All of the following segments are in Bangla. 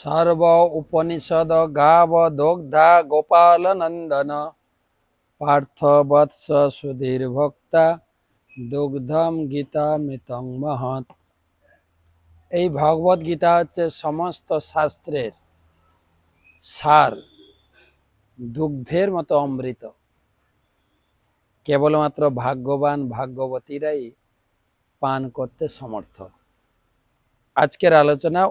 सर्व उपनिषद गाव दोग्धा गोपाल नंदन पार्थ वत्स सुधीर भक्ता দুগ্ধম গীতামৃতং মহৎ। এই ভগবত গীতা হচ্ছে সমস্ত শাস্ত্রের সার, দুগ্ধের মতো অমৃত। কেবলমাত্র ভাগ্যবান ভাগ্যবতীরাই পান করতে সমর্থ। আজকের আলোচনা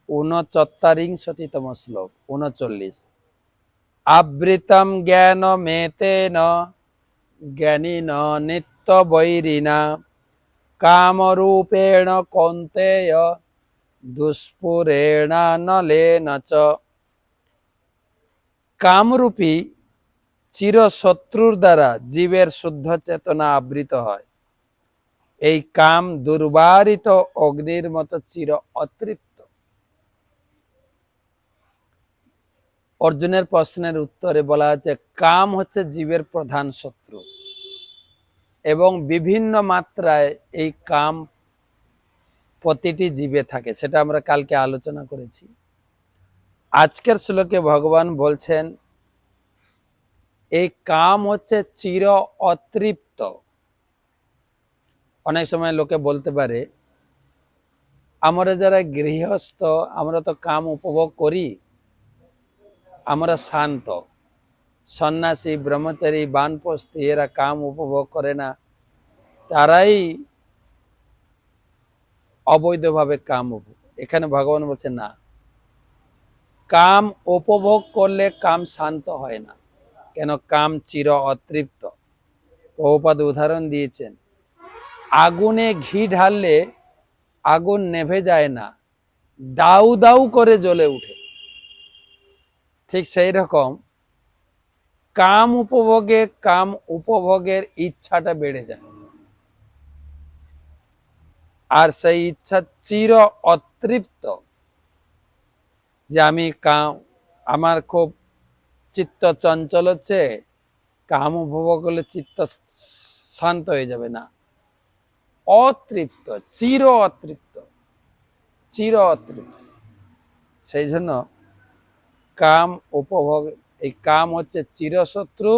39তম শ্লোক 39। আবৃতম জ্ঞান মেতেন জ্ঞানীন নিত্য বৈরিণা কামরূপেণ কৌন্তেয় দুষ্পুরেণানলেন চ। কামরূপী চিরশত্রুর দ্বারা জীবের শুদ্ধ চেতনা আবৃত হয়। এই কাম দুর্বারিত অগ্নির মতো চির অতৃপ্ত। অর্জুনের প্রশ্নের উত্তরে বলা আছে কাম হচ্ছে জীবের প্রধান শত্রু এবং বিভিন্ন মাত্রায় এই কাম প্রতিটি জীবে থাকে, সেটা আমরা কালকে আলোচনা করেছি। আজকের শ্লোকে ভগবান বলছেন এই কাম হচ্ছে চির অতৃপ্ত। অনেক সময় লোকে বলতে পারে আমরা যারা গৃহস্থ আমরা তো কাম উপভোগ করি, আমরা শান্ত। সন্ন্যাসী ব্রহ্মচারী বানপ্রস্থী এরা কাম উপভোগ করে না, তারাই অবৈধভাবে কাম উপভোগ। এখানে ভগবান বলছে না, কাম উপভোগ করলে কাম শান্ত হয় না। কেন? কাম চির অতৃপ্ত। প্রভুপাদ উদাহরণ দিয়েছেন, আগুনে ঘি ঢাললে আগুন নেভে যায় না, দাউ দাউ করে জ্বলে উঠে। ঠিক সেই রকম কাম উপভোগের ইচ্ছাটা বেড়ে যায়, আর সেই ইচ্ছা চির অতৃপ্ত। যে আমি আমার খুব চিত্ত চঞ্চল হচ্ছে, কাম উপভোগ করলে চিত্ত শান্ত হয়ে যাবে না, অতৃপ্ত, চির অতৃপ্ত, চির অতৃপ্ত। সেই জন্য কাম উপভোগ, এই কাম হচ্ছে চিরশত্রু,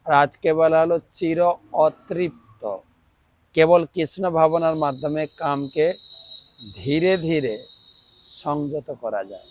আর আজকে বলা হলো চির অতৃপ্ত। কেবল কৃষ্ণ ভাবনার মাধ্যমে কামকে ধীরে ধীরে সংযত করা যায়।